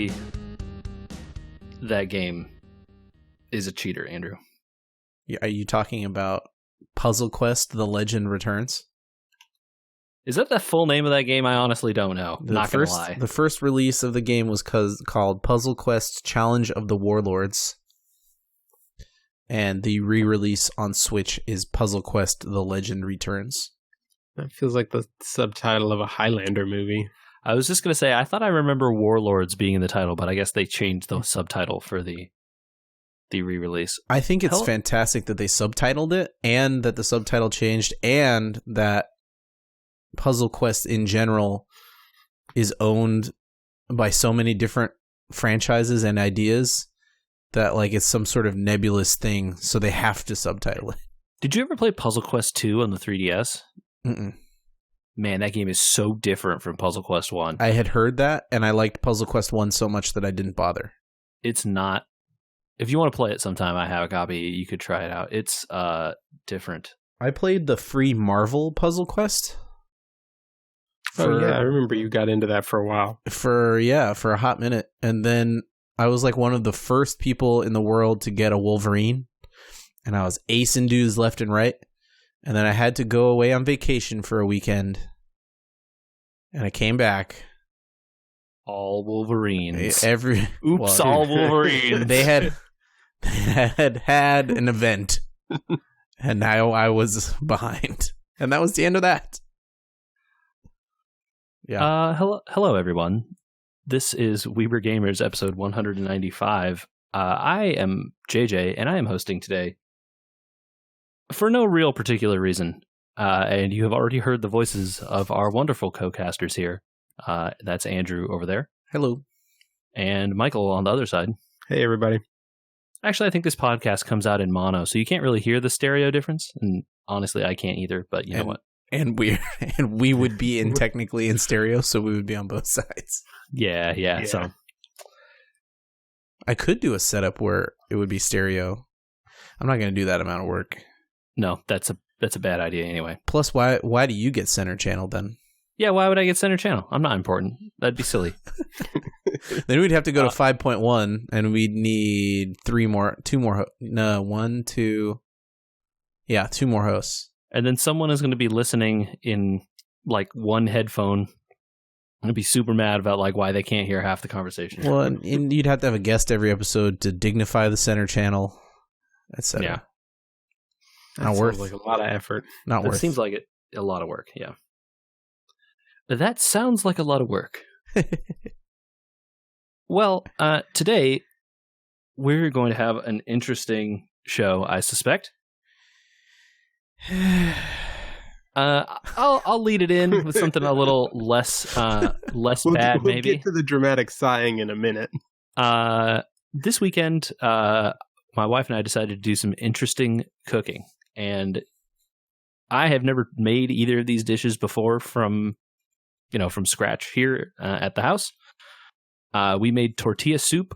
say that game is a cheater, Andrew. Are you talking about Puzzle Quest: The Legend Returns? Is that the full name of that game? I honestly don't know. Not gonna lie. The first release of the game was called Puzzle Quest: Challenge of the Warlords. And the re-release on Switch is Puzzle Quest: The Legend Returns. That feels like the subtitle of a Highlander movie. I was just going to say, I thought I remember Warlords being in the title, but I guess they changed the subtitle for the re-release. I think it's fantastic that they subtitled it, and that the subtitle changed, and that Puzzle Quest in general is owned by so many different franchises and ideas that like it's some sort of nebulous thing, so they have to subtitle it. Did you ever play Puzzle Quest 2 on the 3DS? Mm-mm. Man, that game is so different from Puzzle Quest 1. I had heard that, and I liked Puzzle Quest 1 so much that I didn't bother. It's not... If you want to play it sometime, I have a copy. You could try it out. It's different. I played the free Marvel Puzzle Quest. I remember you got into that for a while. For a hot minute. And then I was like one of the first people in the world to get a Wolverine. And I was acing dudes left and right. And then I had to go away on vacation for a weekend. And I came back. All Wolverines. Oops, all Wolverines. They had an event. And now I was behind. And that was the end of that. Yeah. Hello, everyone. This is We Were Gamers, episode 195. I am JJ, and I am hosting today for no real particular reason. And you have already heard the voices of our wonderful co-casters here. That's Andrew over there. Hello. And Michael on the other side. Hey, everybody. Actually, I think this podcast comes out in mono, so you can't really hear the stereo difference. And honestly, I can't either, but you know what? And we would be technically in stereo, so we would be on both sides. Yeah. So I could do a setup where it would be stereo. I'm not going to do that amount of work. No, that's a bad idea anyway. Plus, why do you get center channel then? Yeah, why would I get center channel? I'm not important. That'd be silly. Then we'd have to go to 5.1, and we'd need two more hosts. And then someone is going to be listening in like one headphone and be super mad about like why they can't hear half the conversation. Well, and you'd have to have a guest every episode to dignify the center channel, etc. Yeah. That sounds like a lot of effort. Not worth. It seems like a lot of work, yeah. That sounds like a lot of work. Well, today we're going to have an interesting show, I suspect. I'll lead it in with something a little less bad, maybe. We'll get to the dramatic sighing in a minute. This weekend, my wife and I decided to do some interesting cooking, and I have never made either of these dishes before from scratch here at the house. We made tortilla soup,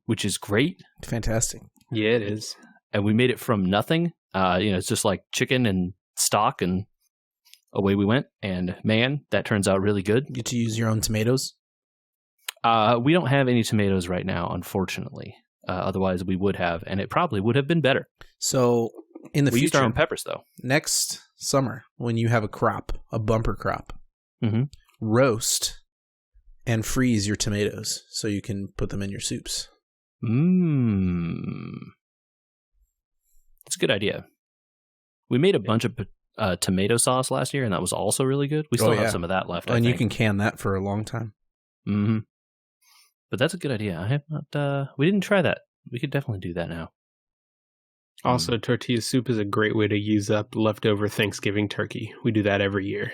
which is great. Fantastic. Yeah, it is. And we made it from nothing. It's just like chicken and stock, and away we went. And man, that turns out really good. You get to use your own tomatoes? We don't have any tomatoes right now, unfortunately. Otherwise, we would have, and it probably would have been better. So in the future, we used our own peppers, though. Next summer, when you have a bumper crop, roast and freeze your tomatoes so you can put them in your soups. It's a good idea. We made a bunch of tomato sauce last year, and that was also really good. We still have some of that left. And you can can that for a long time. Mm-hmm. But that's a good idea. I have not. We didn't try that. We could definitely do that now. Also, tortilla soup is a great way to use up leftover Thanksgiving turkey. We do that every year.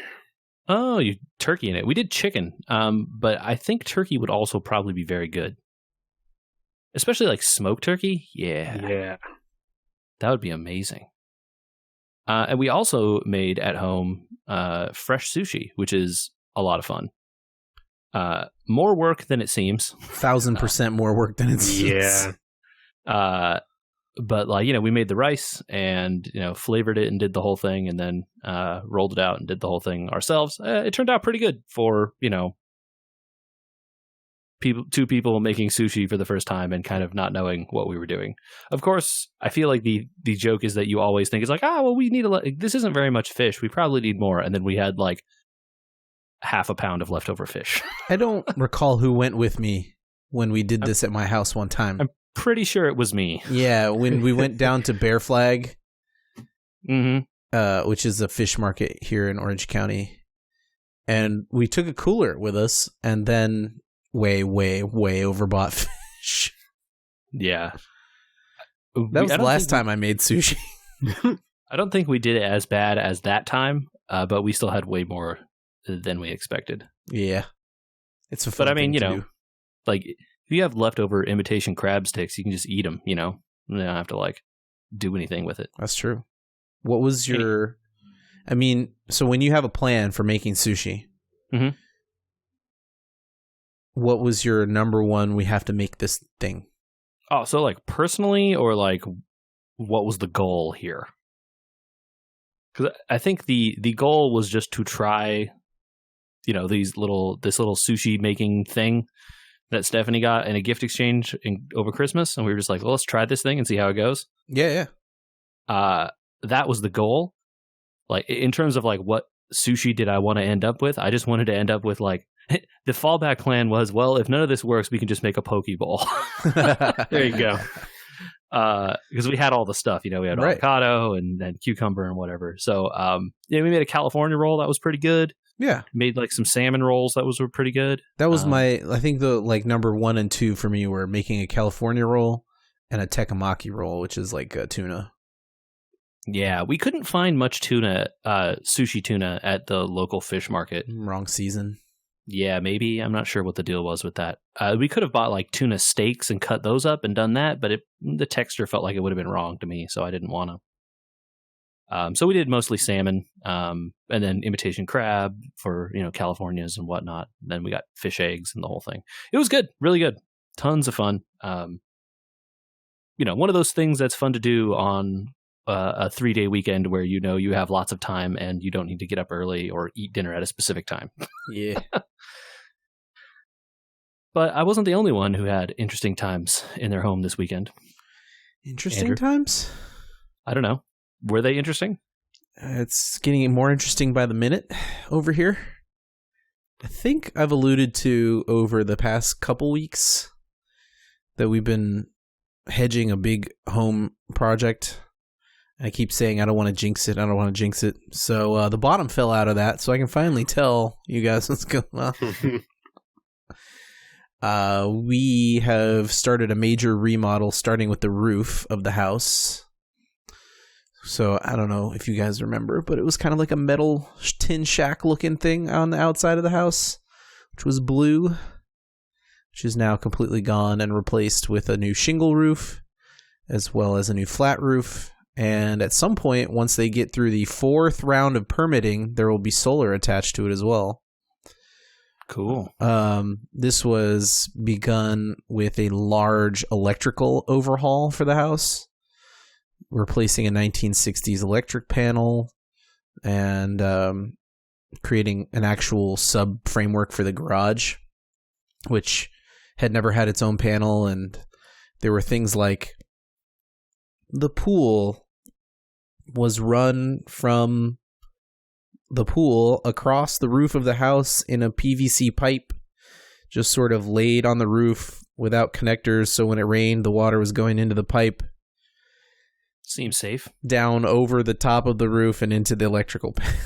Oh, you turkey in it. We did chicken, but I think turkey would also probably be very good. Especially like smoked turkey. Yeah. That would be amazing. And we also made at home fresh sushi, which is a lot of fun. More work than it seems. 1,000% more work than it seems. Yeah. But we made the rice and, flavored it and did the whole thing, and then rolled it out and did the whole thing ourselves. It turned out pretty good for, two people making sushi for the first time and kind of not knowing what we were doing. Of course, I feel like the joke is that you always think it's like, we need this isn't very much fish. We probably need more. And then we had like half a pound of leftover fish. I don't recall who went with me when we did this at my house one time. I'm pretty sure it was me. Yeah, when we went down to Bear Flag, which is a fish market here in Orange County. And we took a cooler with us and then way, way, way overbought fish. Yeah. That was the last time I made sushi. I don't think we did it as bad as that time, but we still had way more than we expected. Yeah. It's a fun thing to do. Like, if you have leftover imitation crab sticks, you can just eat them, you know? You don't have to, like, do anything with it. That's true. What was your... so when you have a plan for making sushi, what was your number one, we have to make this thing? Oh, so like personally, or like what was the goal here? Because I think the goal was just to try, this little sushi making thing that Stephanie got in a gift exchange over Christmas, and we were just like, well, let's try this thing and see how it goes. Yeah. That was the goal. Like, in terms of like what sushi did I want to end up with, I just wanted to end up with like, the fallback plan was, well, if none of this works, we can just make a poke bowl. There you go. Because we had all the stuff, we had avocado and cucumber and whatever. So we made a California roll that was pretty good. Yeah. Made like some salmon rolls that were pretty good. That was I think the like number 1 and 2 for me were making a California roll and a tekkemaki roll, which is like tuna. Yeah, we couldn't find much tuna, sushi tuna at the local fish market. Wrong season. Yeah, maybe. I'm not sure what the deal was with that. We could have bought like tuna steaks and cut those up and done that, but the texture felt like it would have been wrong to me, so I didn't want to. So we did mostly salmon, and then imitation crab for Californias and whatnot. And then we got fish eggs and the whole thing. It was good, really good, tons of fun. One of those things that's fun to do on a 3-day weekend where you have lots of time and you don't need to get up early or eat dinner at a specific time. Yeah. But I wasn't the only one who had interesting times in their home this weekend. Interesting times? I don't know. Were they interesting? It's getting more interesting by the minute over here. I think I've alluded to over the past couple weeks that we've been hedging a big home project. I keep saying I don't want to jinx it. So the bottom fell out of that, so I can finally tell you guys what's going on. We have started a major remodel, starting with the roof of the house. So I don't know if you guys remember, but it was kind of like a metal tin shack looking thing on the outside of the house, which was blue, which is now completely gone and replaced with a new shingle roof, as well as a new flat roof. And at some point, once they get through the 4th round of permitting, there will be solar attached to it as well. Cool. This was begun with a large electrical overhaul for the house, replacing a 1960s electric panel and creating an actual sub-framework for the garage, which had never had its own panel. And there were things like the pool was run from the pool across the roof of the house in a PVC pipe, just sort of laid on the roof without connectors. So when it rained, the water was going into the pipe. Seems safe. Down over the top of the roof and into the electrical panel.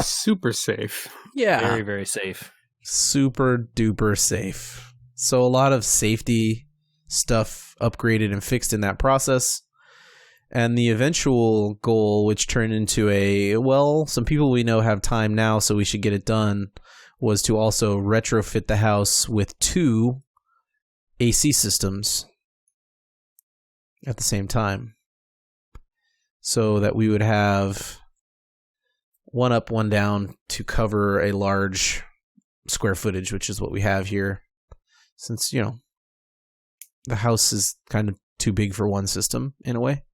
Super safe. Yeah. Very, very safe. Super duper safe. So a lot of safety stuff upgraded and fixed in that process. And the eventual goal, which turned into some people we know have time now, so we should get it done, was to also retrofit the house with 2 AC systems at the same time, so that we would have one up, one down to cover a large square footage, which is what we have here. Since, the house is kind of too big for one system in a way.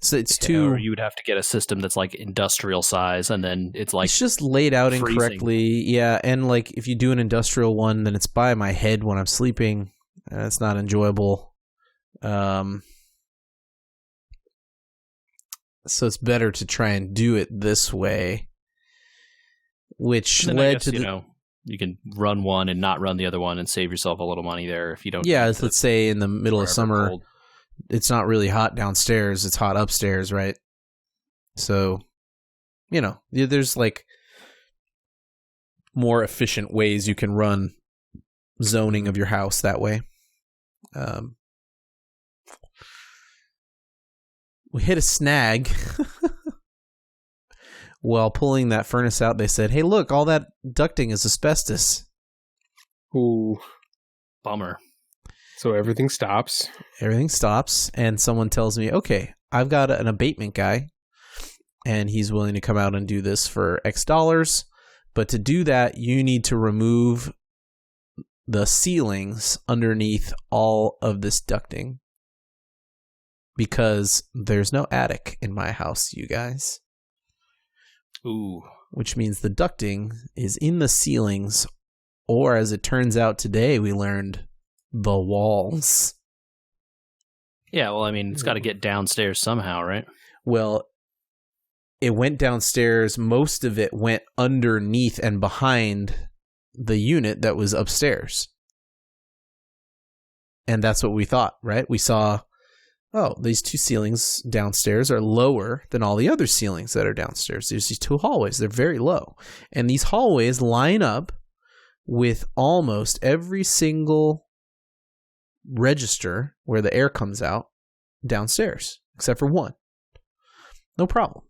So it's too. Or you would have to get a system that's like industrial size, and then it's like it's just laid out freezing. incorrectly. Yeah, and like if you do an industrial one, then it's by my head when I'm sleeping. And it's not enjoyable. So it's better to try and do it this way, which led to you can run one and not run the other one and save yourself a little money there if you don't. Yeah, let's say in the middle of summer, cold. It's not really hot downstairs. It's hot upstairs, right? So, there's like more efficient ways you can run zoning of your house that way. We hit a snag. While pulling that furnace out, they said, "Hey, look, all that ducting is asbestos." Ooh. Bummer. So everything stops. Everything stops, and someone tells me, "Okay, I've got an abatement guy, and he's willing to come out and do this for X dollars. But to do that, you need to remove the ceilings underneath all of this ducting. Because there's no attic in my house, you guys." Ooh. Which means the ducting is in the ceilings, or as it turns out today, we learned the walls. Yeah, well, I mean, it's got to get downstairs somehow, right? Well, it went downstairs. Most of it went underneath and behind the unit that was upstairs. And that's what we thought, right? We saw, these two ceilings downstairs are lower than all the other ceilings that are downstairs. There's these two hallways. They're very low. And these hallways line up with almost every single register where the air comes out downstairs, except for one. No problem.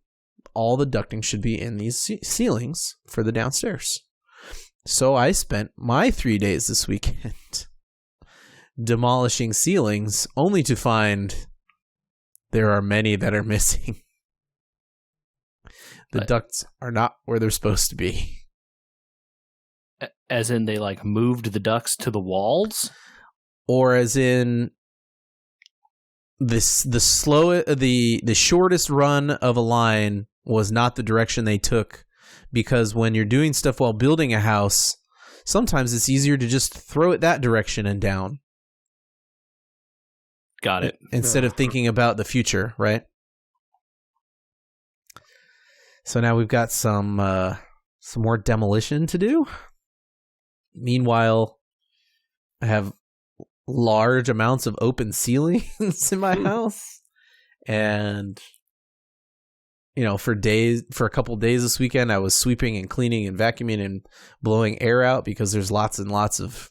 All the ducting should be in these ceilings for the downstairs. So I spent my 3 days this weekend demolishing ceilings, only to find there are many that are missing. The ducts are not where they're supposed to be. As in they like moved the ducts to the walls? Or as in the shortest run of a line was not the direction they took, because when you're doing stuff while building a house, sometimes it's easier to just throw it that direction and down. Got it. Instead of thinking about the future, right? So now we've got some more demolition to do. Meanwhile, I have large amounts of open ceilings in my house, and for a couple of days this weekend, I was sweeping and cleaning and vacuuming and blowing air out because there's lots and lots of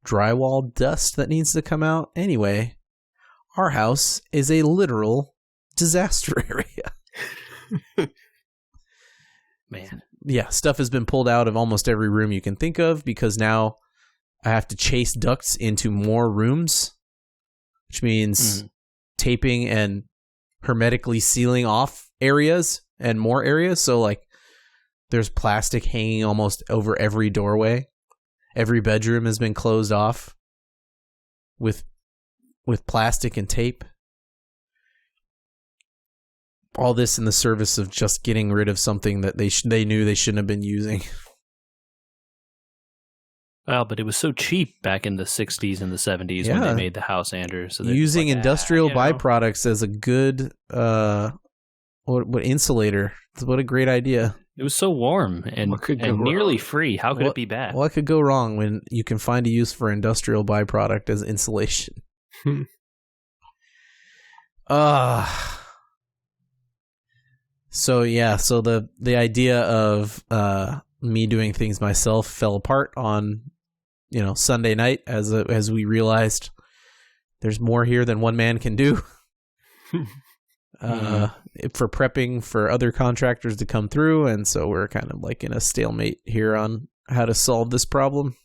drywall dust that needs to come out. Anyway, our house is a literal disaster area. Man. Yeah, stuff has been pulled out of almost every room you can think of, because now I have to chase ducts into more rooms, which means taping and hermetically sealing off areas and more areas. So like there's plastic hanging almost over every doorway. Every bedroom has been closed off with plastic and tape. All this in the service of just getting rid of something that they knew they shouldn't have been using. Well, but it was so cheap back in the 60s and the 70s when they made the house, Andrew. So using industrial byproducts as a good what insulator. What a great idea. It was so warm and nearly free. How could it be bad? What could go wrong when you can find a use for industrial byproduct as insulation? So the idea of me doing things myself fell apart on Sunday night as we realized there's more here than one man can do. For prepping for other contractors to come through, and so we're kind of like in a stalemate here on how to solve this problem.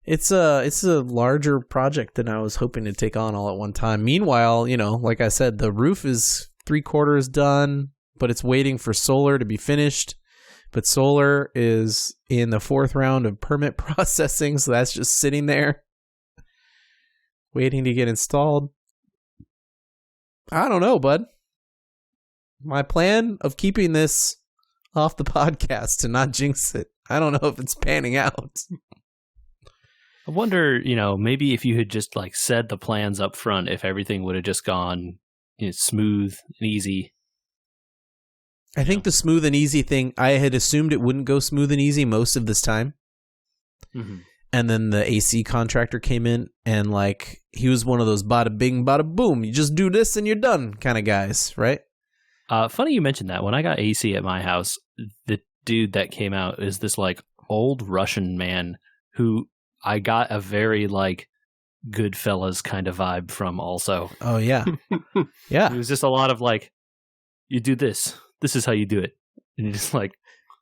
It's a larger project than I was hoping to take on all at one time. Meanwhile, like I said, the roof is 3/4 done, but it's waiting for solar to be finished. But solar is in the 4th round of permit processing, so that's just sitting there waiting to get installed. I don't know, bud. My plan of keeping this off the podcast to not jinx it, I don't know if it's panning out. I wonder, maybe if you had just like said the plans up front, if everything would have just gone smooth and easy. I think the smooth and easy thing, I had assumed it wouldn't go smooth and easy most of this time. Mm-hmm. And then the AC contractor came in and like he was one of those bada bing, bada boom. You just do this and you're done kind of guys, right? Funny you mentioned that. When I got AC at my house, the dude that came out is this like old Russian man who I got a very like Goodfellas kind of vibe from also. Oh, yeah. Yeah. It was just a lot of like, you do this. This is how you do it. And you're just like,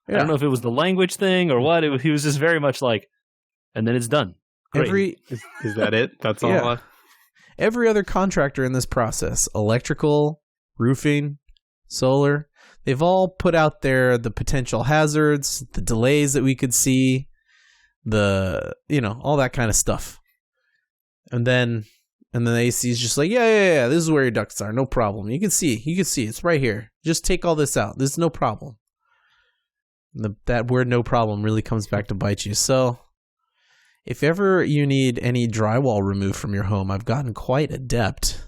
I don't know if it was the language thing or what. He was just very much like, and then it's done. Great. Is that it? That's all? Yeah. Every other contractor in this process, electrical, roofing, solar, they've all put out there the potential hazards, the delays that we could see, all that kind of stuff. And then the AC is just like, yeah, this is where your ducts are, no problem. You can see, it's right here. Just take all this out. This is no problem. That word "no problem" really comes back to bite you. So, if ever you need any drywall removed from your home, I've gotten quite adept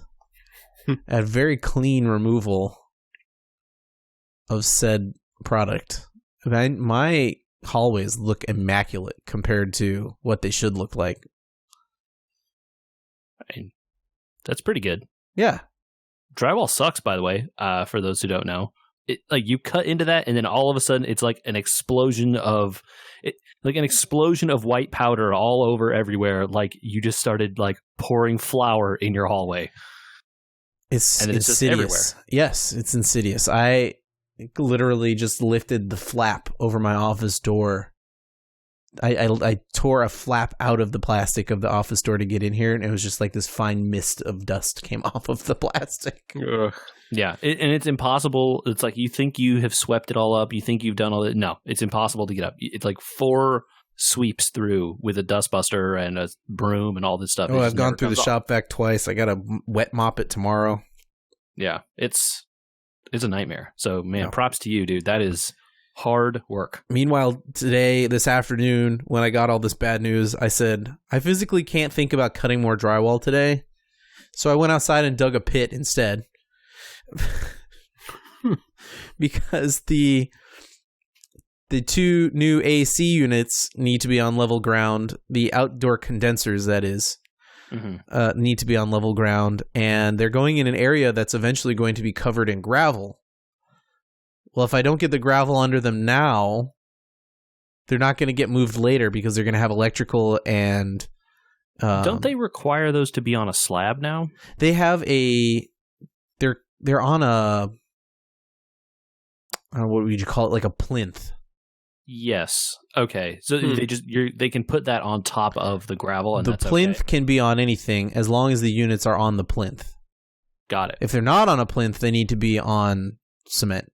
at very clean removal of said product. My hallways look immaculate compared to what they should look like. That's pretty good. Yeah. Drywall sucks, by the way, for those who don't know. It, like you cut into that and then all of a sudden it's like an explosion of white powder all over everywhere. Like you just started like pouring flour in your hallway. It's insidious. Yes, it's insidious. I literally just lifted the flap over my office door. I tore a flap out of the plastic of the office door to get in here, and it was just like this fine mist of dust came off of the plastic. Ugh. Yeah, and it's impossible. It's like you think you have swept it all up. You think you've done all that. No, it's impossible to get up. It's like 4 sweeps through with a dustbuster and a broom and all this stuff. Oh, I've gone through the shop vac twice. I got to wet mop it tomorrow. Yeah, it's a nightmare. So, man, props to you, dude. That is hard work. Meanwhile, this afternoon, when I got all this bad news, I said, I physically can't think about cutting more drywall today. So I went outside and dug a pit instead. Because the 2 new AC units need to be on level ground. The outdoor condensers, that is, need to be on level ground. And they're going in an area that's eventually going to be covered in gravel. Well, if I don't get the gravel under them now, they're not going to get moved later because they're going to have electrical and... don't they require those to be on a slab now? They have they're on a... what would you call it? Like a plinth. Yes. Okay. So they can put that on top of the gravel, and the plinth can be on anything as long as the units are on the plinth. Got it. If they're not on a plinth, they need to be on cement.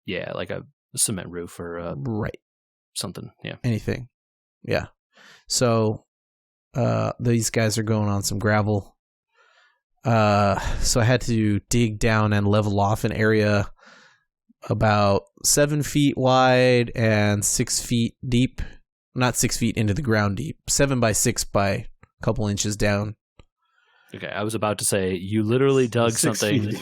Yeah, like a cement roof or right, something. Yeah, anything. Yeah. So these guys are going on some gravel. So I had to dig down and level off an area about 7 feet wide and 6 feet deep. Not 6 feet into the ground deep. 7 by 6 by a couple inches down. Okay, I was about to say you literally dug something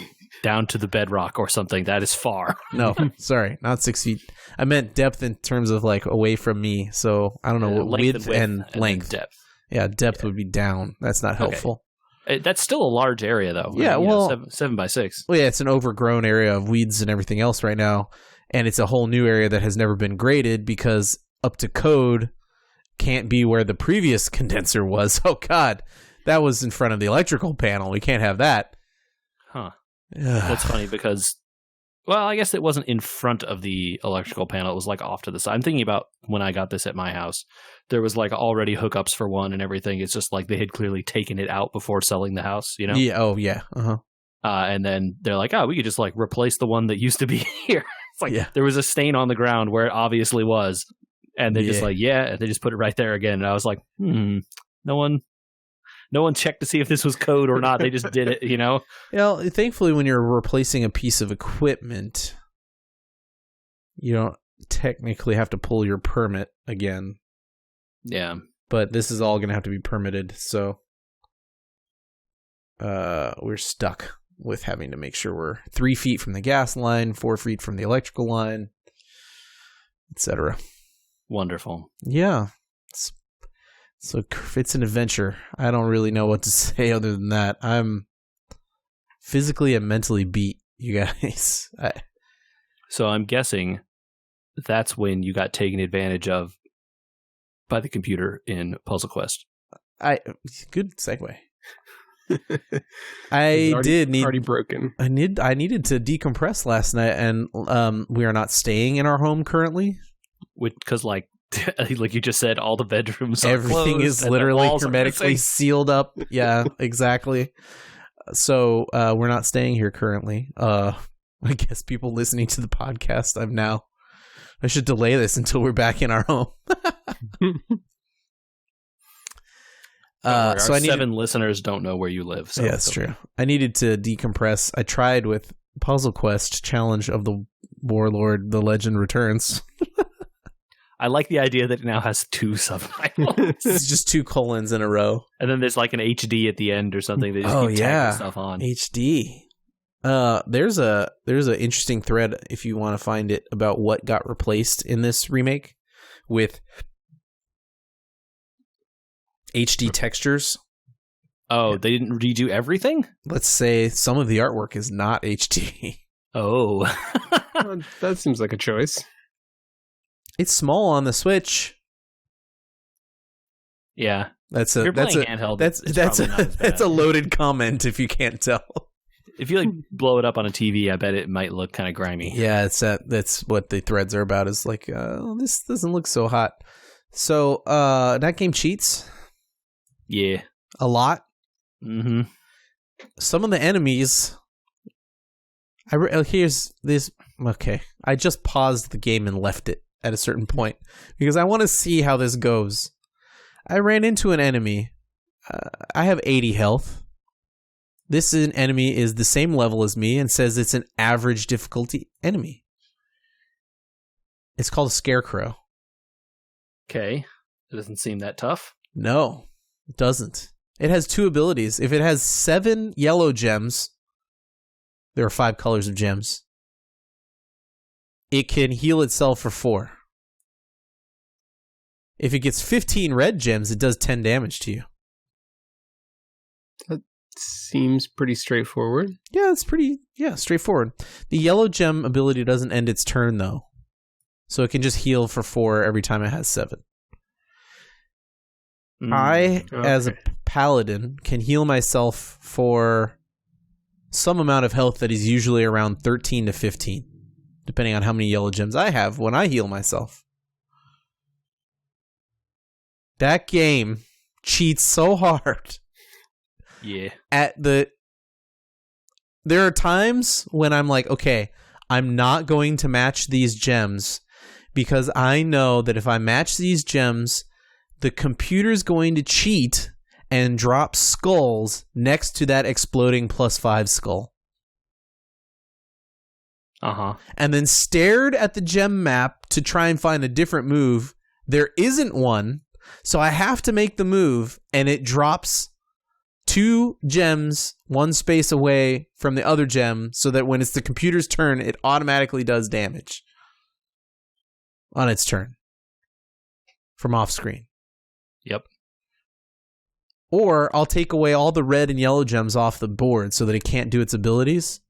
down to the bedrock or something. That is far. No, sorry, not 6 feet. I meant depth in terms of like away from me. So I don't know what width and length. Depth. Yeah, depth would be down. That's not helpful. Okay. That's still a large area, though. Yeah, 7 by 6. Well, yeah, it's an overgrown area of weeds and everything else right now, and it's a whole new area that has never been graded because up to code can't be where the previous condenser was. Oh God, that was in front of the electrical panel. We can't have that. Huh. That's funny because, well, I guess it wasn't in front of the electrical panel. It was like off to the side. I'm thinking about when I got this at my house. There was like already hookups for one and everything. It's just like they had clearly taken it out before selling the house, you know? Yeah. Oh, yeah. And then they're like, oh, we could just like replace the one that used to be here. It's like there was a stain on the ground where it obviously was. And they're just like, and they just put it right there again. And I was like, no one No one checked to see if this was code or not. They just did it, you know? Thankfully, when you're replacing a piece of equipment, you don't technically have to pull your permit again. Yeah. But this is all going to have to be permitted, so we're stuck with having to make sure we're 3 feet from the gas line, 4 feet from the electrical line, etc. Wonderful. Yeah. So it's an adventure. I don't really know what to say other than that. I'm physically and mentally beat, you guys. So I'm guessing that's when you got taken advantage of by the computer in Puzzle Quest. Good segue. Already broken. I needed to decompress last night, and we are not staying in our home currently. Because like you just said, all the bedrooms are everything closed is literally hermetically sealed up. Yeah, exactly. So we're not staying here currently. I guess people listening to the podcast, I should delay this until we're back in our home. So our 7 listeners don't know where you live. So yeah, that's true. I needed to decompress. I tried with Puzzle Quest Challenge of the Warlord, The Legend Returns. I like the idea that it now has 2 subtitles. It's just 2 colons in a row. And then there's like an HD at the end or something. They just keep tagging stuff on. HD. There's an interesting thread, if you want to find it, about what got replaced in this remake with HD textures. Oh, they didn't redo everything? Let's say some of the artwork is not HD. Oh. Well, that seems like a choice. It's small on the Switch. Yeah. That's a loaded comment if you can't tell. If you like blow it up on a TV, I bet it might look kind of grimy. Yeah, that's what the threads are about, is like, this doesn't look so hot. So, that game cheats. Yeah. A lot. Mm-hmm. Some of the enemies... here's this... Okay. I just paused the game and left it at a certain point because I want to see how this goes. I ran into an enemy. I have 80 health. This enemy is the same level as me and says it's an average difficulty enemy. It's called a Scarecrow. Okay. It doesn't seem that tough. No, it doesn't. It has 2 abilities. If it has 7 yellow gems, there are 5 colors of gems. It can heal itself for 4. If it gets 15 red gems, it does 10 damage to you. That seems pretty straightforward. Yeah, it's pretty straightforward. The yellow gem ability doesn't end its turn, though. So it can just heal for 4 every time it has 7. As a paladin, can heal myself for some amount of health that is usually around 13 to 15. Depending on how many yellow gems I have when I heal myself. That game cheats so hard. Yeah. There are times when I'm like, okay, I'm not going to match these gems because I know that if I match these gems, the computer's going to cheat and drop skulls next to that exploding +5 skull. Uh-huh. And then stared at the gem map to try and find a different move. There isn't one, so I have to make the move, and it drops 2 gems 1 space away from the other gem, so that when it's the computer's turn, it automatically does damage on its turn from off screen. Yep. Or I'll take away all the red and yellow gems off the board so that it can't do its abilities.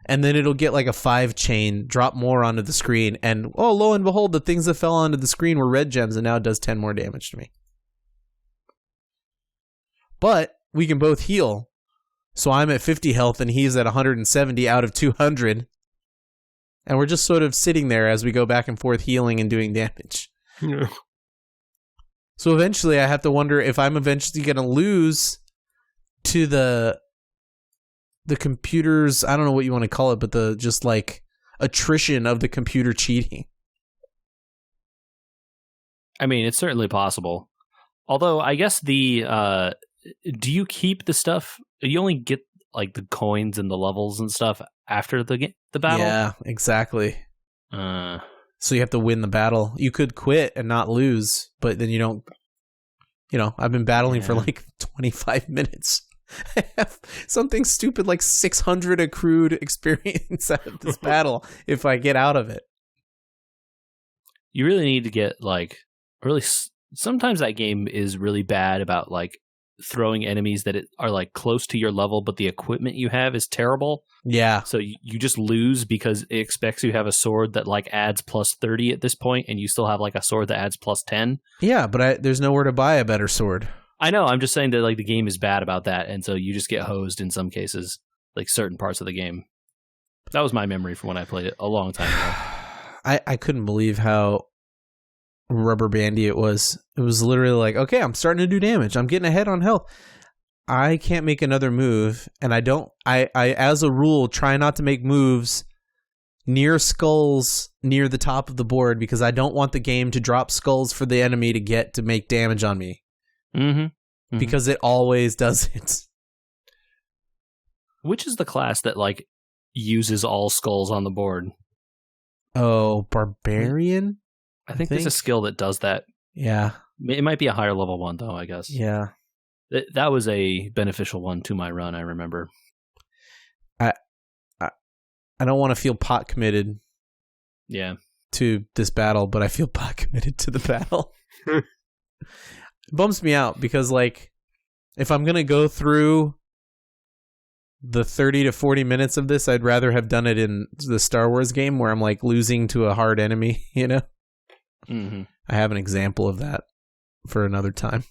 And then it'll get like a 5 chain, drop more onto the screen, and oh, lo and behold, the things that fell onto the screen were red gems, and now it does 10 more damage to me. But we can both heal. So I'm at 50 health, and he's at 170 out of 200. And we're just sort of sitting there as we go back and forth healing and doing damage. Yeah. So eventually I have to wonder if I'm eventually going to lose to the computer's, I don't know what you want to call it, but the just like attrition of the computer cheating. I mean, it's certainly possible. Although I guess the do you keep the stuff? You only get like the coins and the levels and stuff after the battle? Yeah, exactly. Uh, So you have to win the battle. You could quit and not lose, but then you don't. I've been battling for like 25 minutes. I have something stupid like 600 accrued experience out of this battle if I get out of it. you really need to get like really. Sometimes that game is really bad about like throwing enemies that are like close to your level, but the equipment you have is terrible. Yeah. So you just lose because it expects you have a sword that like adds plus 30 at this point, and you still have like a sword that adds plus 10. Yeah, but there's nowhere to buy a better sword. I know. I'm just saying that like the game is bad about that, and so you just get hosed in some cases, like certain parts of the game. That was my memory from when I played it a long time ago. I couldn't believe how rubber bandy it was. It was literally like, okay, I'm starting to do damage. I'm getting ahead on health. I can't make another move, and I as a rule try not to make moves near skulls near the top of the board because I don't want the game to drop skulls for the enemy to make damage on me. Mm-hmm. Because it always does it. Which is the class that like uses all skulls on the board? Oh, barbarian? I think there's a skill that does that. Yeah. It might be a higher level one though, I guess. Yeah. That was a beneficial one to my run, I remember. I don't want to feel pot committed. Yeah. To this battle, but I feel pot committed to the battle. It bums me out because like if I'm going to go through the 30 to 40 minutes of this, I'd rather have done it in the Star Wars game where I'm like losing to a hard enemy, Mm-hmm. I have an example of that for another time.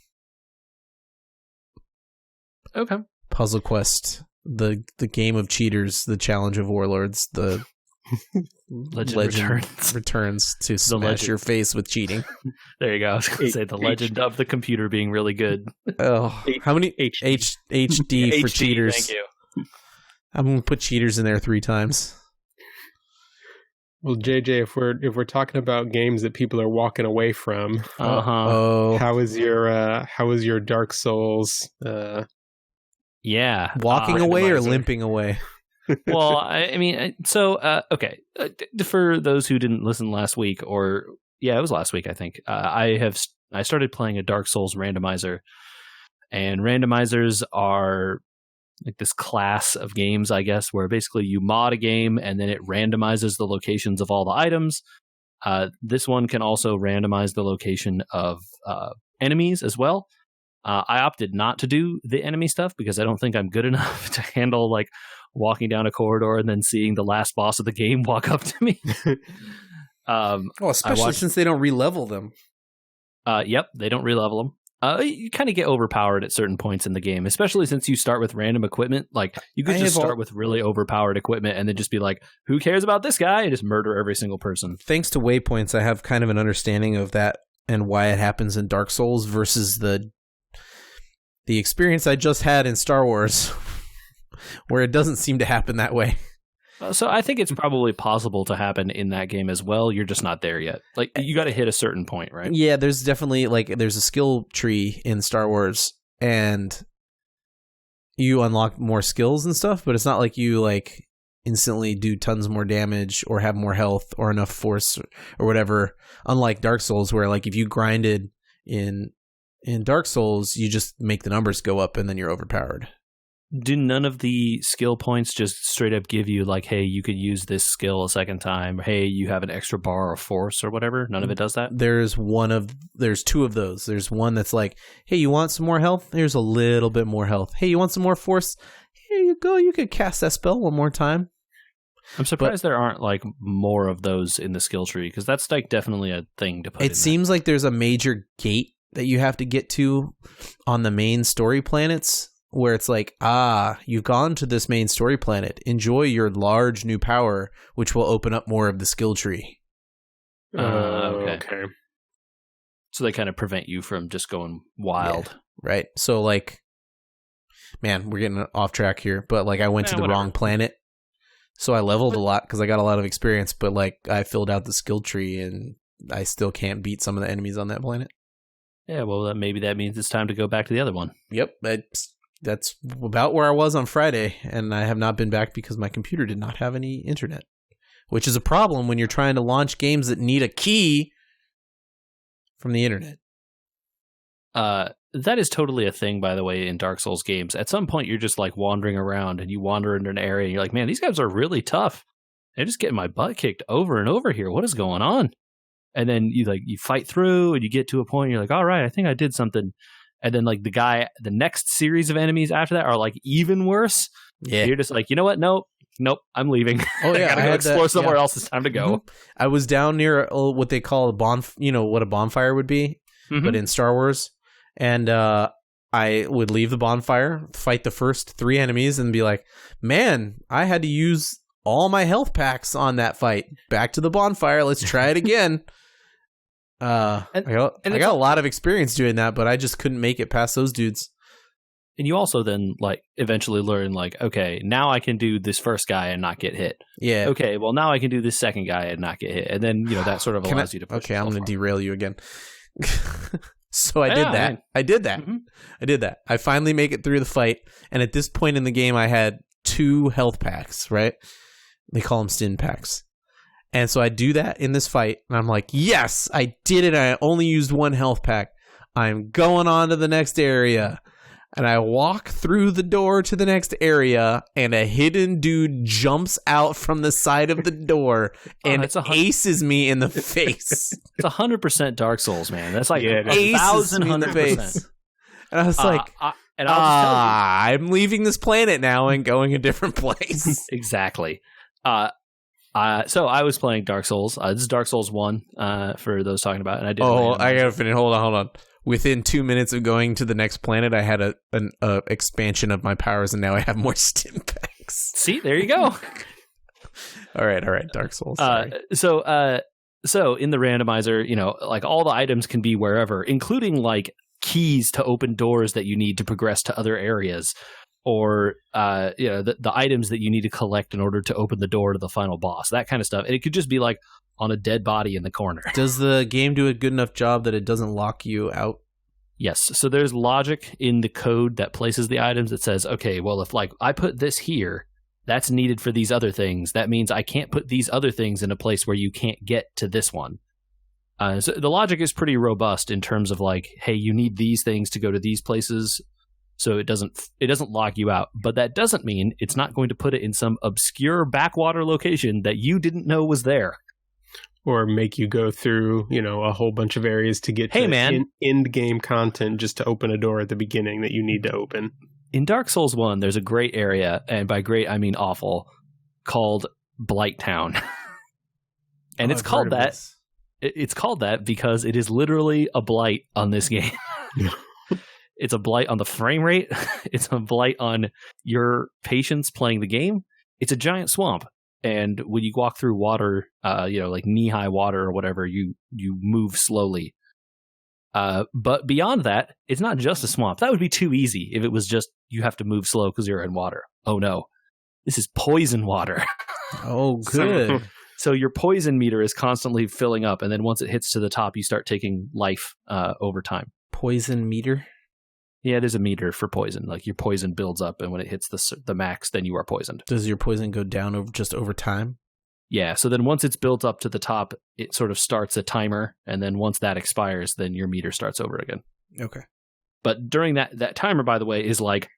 Okay. Puzzle Quest, the game of cheaters, the challenge of warlords, the legend returns to smash your face with cheating. There you go. I was going to say the legend of the computer being really good. Oh, how many HD for cheaters? Thank you. I'm going to put cheaters in there 3 times. Well, JJ, if we're talking about games that people are walking away from, how is your Dark Souls? Yeah, walking away or limping away? Well, I mean, so okay. For those who didn't listen last week, it was last week, I think. I started playing a Dark Souls randomizer, and randomizers are like this class of games, I guess, where basically you mod a game and then it randomizes the locations of all the items. This one can also randomize the location of enemies as well. I opted not to do the enemy stuff because I don't think I'm good enough to handle like walking down a corridor and then seeing the last boss of the game walk up to me. Especially since they don't re-level them. Yep, they don't re-level them. You kind of get overpowered at certain points in the game, especially since you start with random equipment. Like you could just start with really overpowered equipment and then just be like, who cares about this guy? And just murder every single person. Thanks to waypoints, I have kind of an understanding of that and why it happens in Dark Souls versus the experience I just had in Star Wars, where it doesn't seem to happen that way. So I think it's probably possible to happen in that game as well. You're just not there yet. Like you got to hit a certain point, right? Yeah, there's definitely there's a skill tree in Star Wars, and you unlock more skills and stuff. But it's not like you like instantly do tons more damage or have more health or enough force or whatever. Unlike Dark Souls, where like if you grinded in Dark Souls, you just make the numbers go up and then you're overpowered. Do none of the skill points just straight up give you like, hey, you could use this skill a second time? Hey, you have an extra bar of force or whatever? None of it does that? There's 2 of those. There's one that's like, hey, you want some more health? Here's a little bit more health. Hey, you want some more force? Here you go. You could cast that spell one more time. I'm surprised there aren't like more of those in the skill tree, because that's like definitely a thing to put in. It seems like there's a major gate that you have to get to on the main story planets, where it's like, you've gone to this main story planet. Enjoy your large new power, which will open up more of the skill tree. Okay. So they kind of prevent you from just going wild. Yeah, right. So like, man, we're getting off track here, but like I went to the wrong planet. So I leveled a lot because I got a lot of experience, but like I filled out the skill tree and I still can't beat some of the enemies on that planet. Yeah, well, maybe that means it's time to go back to the other one. Yep, that's about where I was on Friday, and I have not been back because my computer did not have any internet, which is a problem when you're trying to launch games that need a key from the internet. That is totally a thing, by the way, in Dark Souls games. At some point, you're just like wandering around and you wander into an area and you're like, man, these guys are really tough. They're just getting my butt kicked over and over here. What is going on? And then you fight through and you get to a point and you're like, all right, I think I did something. And then like the next series of enemies after that are like even worse. Yeah. You're just like, you know what? Nope, I'm leaving. Oh yeah, I gotta go explore somewhere else. It's time to go. Mm-hmm. I was down near what they call what a bonfire would be, but in Star Wars. And I would leave the bonfire, fight the first 3 enemies, and be like, man, I had to use all my health packs on that fight. Back to the bonfire. Let's try it again. I got a lot of experience doing that, but I just couldn't make it past those dudes. And you also then like eventually learn like, okay, now I can do this first guy and not get hit. Yeah. Okay, well now I can do this second guy and not get hit. And then, that sort of allows you to push. Okay, I'm going to derail you again. So I did that. I did that. Mm-hmm. I did that. I finally make it through the fight. And at this point in the game, I had 2 health packs, right? They call them stin packs. And so I do that in this fight. And I'm like, yes, I did it. I only used 1 health pack. I'm going on to the next area. And I walk through the door to the next area, and a hidden dude jumps out from the side of the door and aces me in the face. It's 100% Dark Souls, man. That's like aces me in the face. And I was like, I'm leaving this planet now and going a different place. Exactly. So I was playing Dark Souls. This is Dark Souls 1 for those talking about it. And I did. I gotta finish. Hold on. Within 2 minutes of going to the next planet, I had an expansion of my powers, and now I have more stim packs. See, there you go. All right, Dark Souls. So in the randomizer, like all the items can be wherever, including like keys to open doors that you need to progress to other areas, or the items that you need to collect in order to open the door to the final boss, that kind of stuff. And it could just be like on a dead body in the corner. Does the game do a good enough job that it doesn't lock you out? Yes. So there's logic in the code that places the items that says, okay, well, if like I put this here, that's needed for these other things. That means I can't put these other things in a place where you can't get to this one. So the logic is pretty robust in terms of like, hey, you need these things to go to these places. So it doesn't lock you out. But that doesn't mean it's not going to put it in some obscure backwater location that you didn't know was there. Or make you go through, a whole bunch of areas to get end game content just to open a door at the beginning that you need to open. In Dark Souls 1, there's a great area, and by great I mean awful, called Blight Town. And it's called that. It's called that because it is literally a blight on this game. It's a blight on the frame rate. It's a blight on your patience playing the game. It's a giant swamp. And when you walk through water, like knee-high water or whatever, you move slowly. But beyond that, it's not just a swamp. That would be too easy if it was just you have to move slow because you're in water. Oh, no. This is poison water. Oh, good. So your poison meter is constantly filling up. And then once it hits to the top, you start taking life over time. Poison meter? Yeah, there's a meter for poison. Like your poison builds up, and when it hits the max, then you are poisoned. Does your poison go down over time? Yeah, so then once it's built up to the top, it sort of starts a timer, and then once that expires, then your meter starts over again. Okay. But during that timer, by the way, is like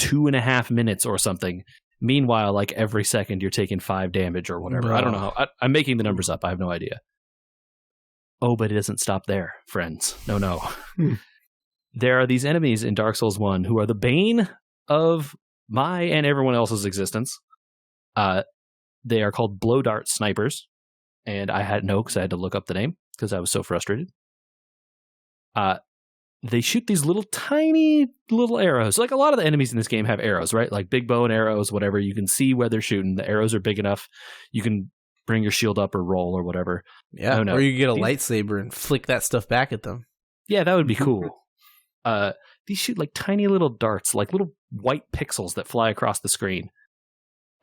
2.5 minutes or something. Meanwhile, like every second, you're taking 5 damage or whatever. I don't know how. I'm making the numbers up. I have no idea. Oh, but it doesn't stop there, friends. No. There are these enemies in Dark Souls 1 who are the bane of my and everyone else's existence. They are called blow dart snipers. And I had because I had to look up the name because I was so frustrated. They shoot these tiny little arrows. Like a lot of the enemies in this game have arrows, right? Like big bow and arrows, whatever. You can see where they're shooting. The arrows are big enough. You can bring your shield up or roll or whatever. Yeah, or you get a lightsaber and flick that stuff back at them. Yeah, that would be cool. These shoot like tiny little darts, like little white pixels that fly across the screen.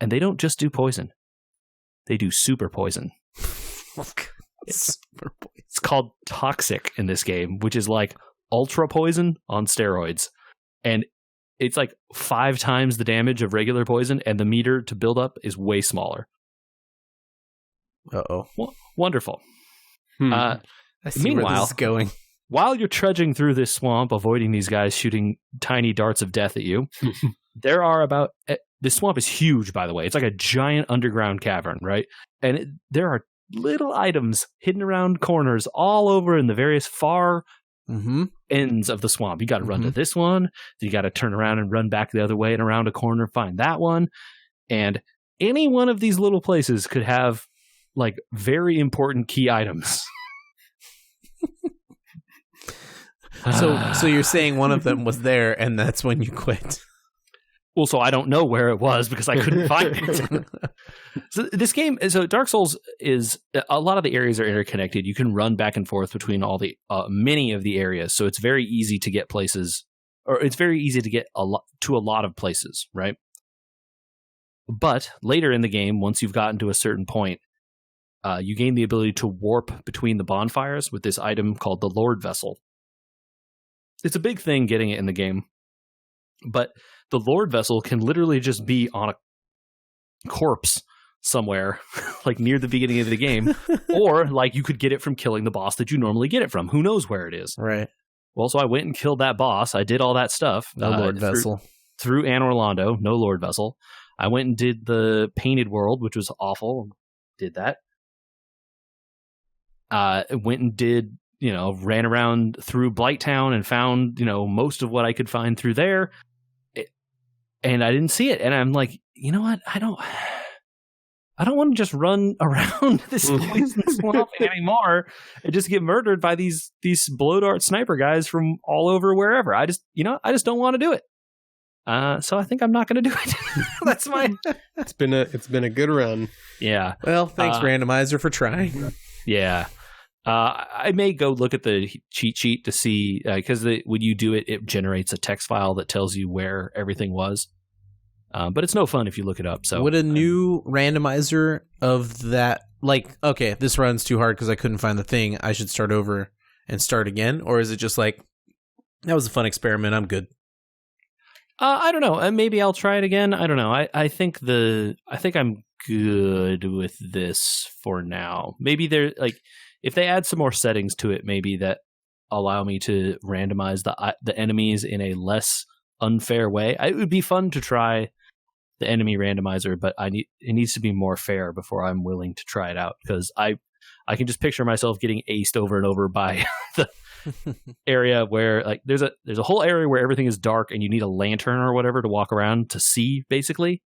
And they don't just do poison. They do super poison. Super poison. It's called toxic in this game, which is like ultra poison on steroids. And it's like 5 times the damage of regular poison, and the meter to build up is way smaller. Uh-oh. Wonderful. I see where this is going. While you're trudging through this swamp, avoiding these guys shooting tiny darts of death at you, there are this swamp is huge, by the way. It's like a giant underground cavern, right? And there are little items hidden around corners all over in the various far ends of the swamp. You got to run to this one. You got to turn around and run back the other way and around a corner, find that one. And any one of these little places could have like very important key items. So you're saying one of them was there, and that's when you quit. Well, so I don't know where it was because I couldn't find it. So Dark Souls is, a lot of the areas are interconnected. You can run back and forth between all the many of the areas, so it's very easy to get places, or it's very easy to get to a lot of places, right? But later in the game, once you've gotten to a certain point, you gain the ability to warp between the bonfires with this item called the Lord Vessel. It's a big thing getting it in the game, but the Lord Vessel can literally just be on a corpse somewhere, like near the beginning of the game, or like you could get it from killing the boss that you normally get it from. Who knows where it is? Right. Well, so I went and killed that boss. I did all that stuff. No Lord Vessel. Through Anne Orlando, no Lord Vessel. I went and did the Painted World, which was awful. Did that. Went and did, ran around through Blighttown and found, most of what I could find through there. And I didn't see it. And I'm like, you know what? I don't want to just run around this poison swamp anymore and just get murdered by these blow dart sniper guys from all over wherever. I just don't want to do it. So I think I'm not going to do it. That's my. It's been a good run. Yeah. Well, thanks Randomizer for trying. Yeah. I may go look at the cheat sheet to see, because when you do it, it generates a text file that tells you where everything was. But it's no fun if you look it up. So would a new randomizer of that, like, okay, this runs too hard because I couldn't find the thing, I should start over and start again? Or is it just like, that was a fun experiment, I'm good? I don't know. Maybe I'll try it again. I don't know. I think I'm good with this for now. Maybe if they add some more settings to it, maybe that allow me to randomize the enemies in a less unfair way. It would be fun to try the enemy randomizer, but it needs to be more fair before I'm willing to try it out, because I can just picture myself getting aced over and over by the area where, like, there's a whole area where everything is dark and you need a lantern or whatever to walk around to see, basically.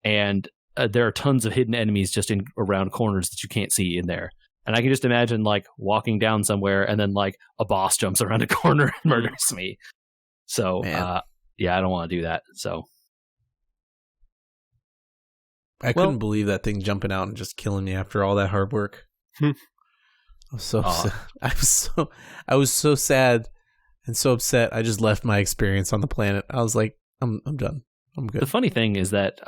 And there are tons of hidden enemies just around corners that you can't see in there. And I can just imagine, like, walking down somewhere and then, like, a boss jumps around a corner and murders me. So, yeah, I don't want to do that. So, I couldn't believe that thing jumping out and just killing me after all that hard work. I was so sad and so upset. I just left my experience on the planet. I was like, I'm done. I'm good. The funny thing is that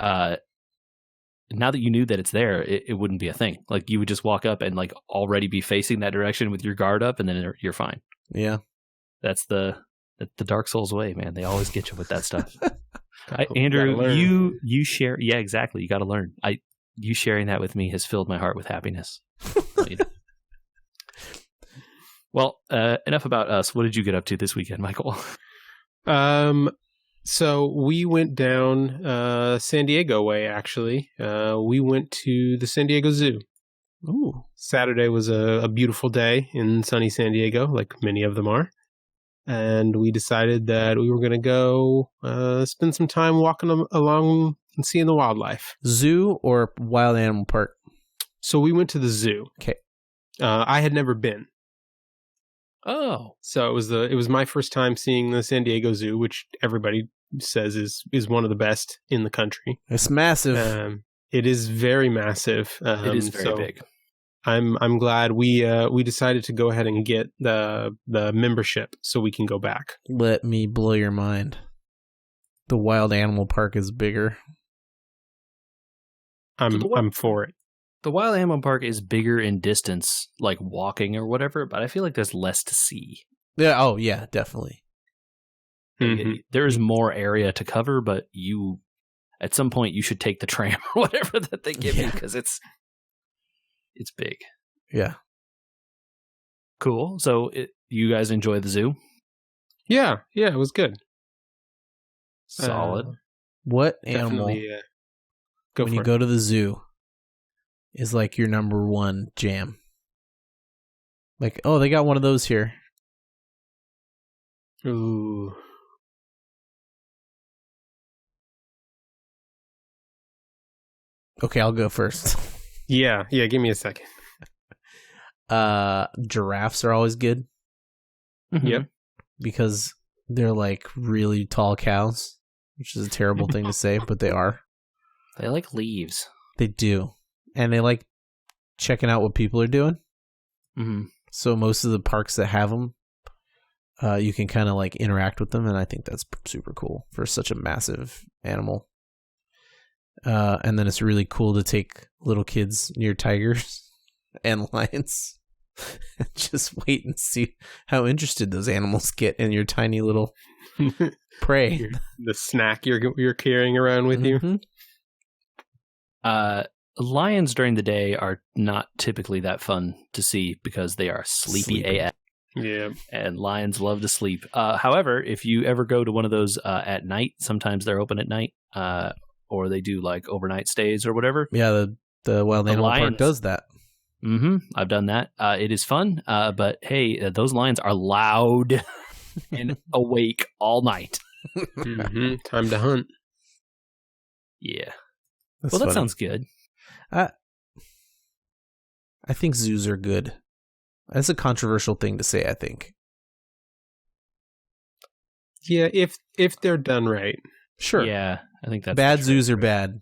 now that you knew that it's there, it wouldn't be a thing. Like, you would just walk up and, like, already be facing that direction with your guard up, and then you're fine. Yeah, that's the Dark Souls way, man. They always get you with that stuff. Andrew, you share. Yeah, exactly. You got to learn. You sharing that with me has filled my heart with happiness. Well, enough about us. What did you get up to this weekend, Michael? So we went down San Diego way, actually. We went to the San Diego Zoo. Ooh. Saturday was a beautiful day in sunny San Diego, like many of them are. And we decided that we were going to go spend some time walking along and seeing the wildlife. Zoo or wild animal park? So we went to the zoo. Okay. I had never been. Oh. So it was my first time seeing the San Diego Zoo, which everybody says is one of the best in the country. It's massive. It is very massive. It is very big. I'm glad we decided to go ahead and get the membership so we can go back. Let me blow your mind. The wild animal park is bigger. I'm for it. The wild animal park is bigger in distance, like walking or whatever, but I feel like there's less to see. Yeah. Oh, yeah, definitely. There is more area to cover, but at some point you should take the tram or whatever that they give you because it's big. Yeah. Cool. So you guys enjoy the zoo? Yeah, it was good. Solid. What animal, when you go to the zoo, is like your number one jam? Like, oh, they got one of those here. Ooh. Okay, I'll go first. Yeah, give me a second. Giraffes are always good. Mm-hmm. Yep. Because they're like really tall cows, which is a terrible thing to say, but they are. They like leaves. They do. And they like checking out what people are doing. Mm-hmm. So most of the parks that have them, you can kind of like interact with them, and I think that's super cool for such a massive animal. And then it's really cool to take little kids near tigers and lions. Just wait and see how interested those animals get in your tiny little prey. The snack you're carrying around with you. Lions during the day are not typically that fun to see because they are sleepy AF. Yeah. And lions love to sleep. However, if you ever go to one of those at night, sometimes they're open at night, or they do like overnight stays or whatever. Yeah, the Wild Animal Park does that. Mm-hmm. I've done that. It is fun, but hey, those lions are loud and awake all night. Mm-hmm. Time to hunt. Yeah. That's well, that funny. sounds good. I think zoos are good. That's a controversial thing to say, I think. Yeah, if they're done right. Sure. Yeah, I think that's bad zoos are bad.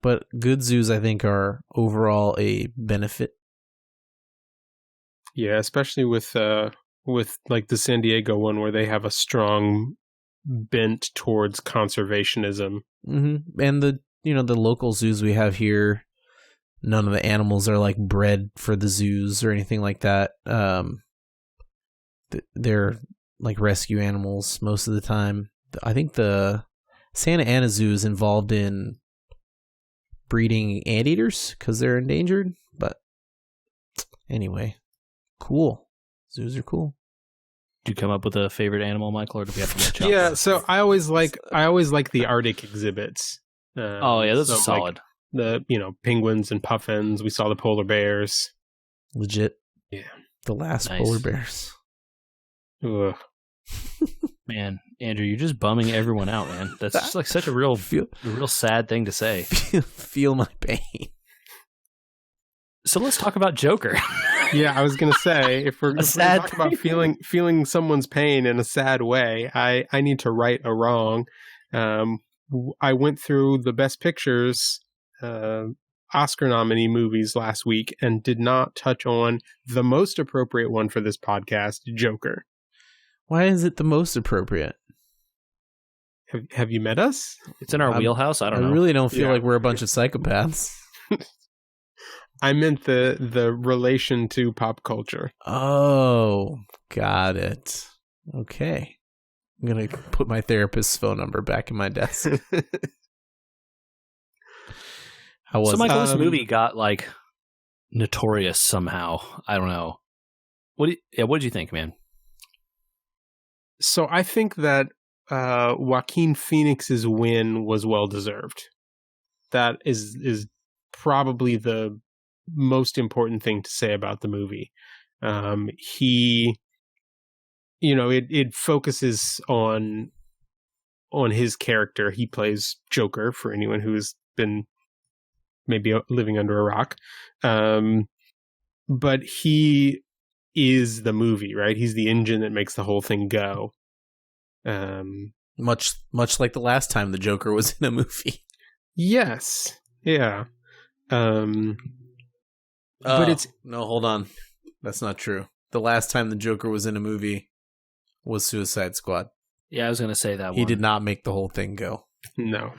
But good zoos, I think, are overall a benefit. Yeah, especially with like the San Diego one where they have a strong bent towards conservationism. Mm-hmm. And the local zoos we have here, none of the animals are like bred for the zoos or anything like that. They're like rescue animals most of the time. I think the Santa Ana Zoo is involved in breeding anteaters because they're endangered. But anyway, cool. Zoos are cool. Do you come up with a favorite animal, Michael, or do we have to match up? Yeah, so I always like the Arctic exhibits. Oh yeah, those are solid. Like the penguins and puffins. We saw the polar bears. Legit. Yeah. The last polar bears. Ugh. Man, Andrew, you're just bumming everyone out, man. That's just like such a real sad thing to say. Feel my pain. So let's talk about Joker. Yeah, I was gonna say if we're talking about feeling someone's pain in a sad way, I need to right a wrong. I went through the Best Pictures Oscar nominee movies last week and did not touch on the most appropriate one for this podcast, Joker. Why is it the most appropriate? Have you met us? It's in our wheelhouse. I don't know. I really don't feel like we're a bunch of psychopaths. I meant the relation to pop culture. Oh, got it. Okay. I'm going to put my therapist's phone number back in my desk. So, Michael, this movie got like notorious somehow. I don't know. What did you think, man? So I think that Joaquin Phoenix's win was well deserved. That is probably the most important thing to say about the movie. He, it focuses on his character. He plays Joker, for anyone who's been maybe living under a rock. But he is the movie, right? He's the engine that makes the whole thing go. Much like the last time the Joker was in a movie. Yes. Yeah. But no, hold on. That's not true. The last time the Joker was in a movie was Suicide Squad. Yeah, I was going to say that one. He did not make the whole thing go. No.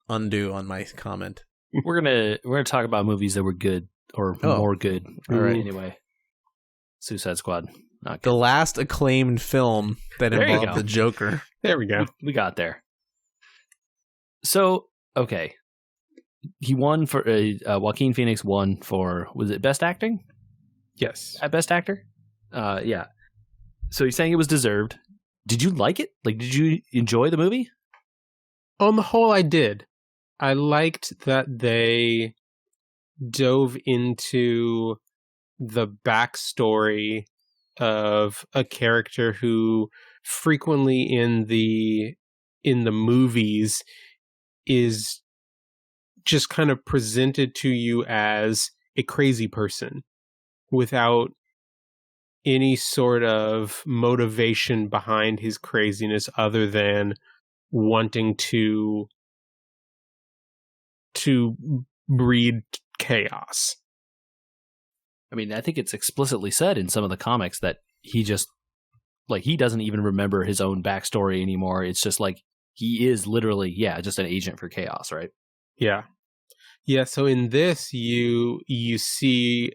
Undo on my comment. We're gonna talk about movies that were good or more good. All right. Anyway, Suicide Squad. Not The good. last acclaimed film that There you involved go. the Joker. There we go. We got there. So, okay. He won for Joaquin Phoenix won for, was it Best Acting? Yes. At Best Actor? Yeah. So he's saying it was deserved. Did you like it? Like, did you enjoy the movie? On the whole, I did. I liked that they dove into the backstory of a character who frequently in the movies is just kind of presented to you as a crazy person without any sort of motivation behind his craziness other than wanting to breed chaos. I mean, I think it's explicitly said in some of the comics that he just, like, he doesn't even remember his own backstory anymore. It's just like, he is literally, just an agent for chaos, right? Yeah. Yeah, so in this, you see,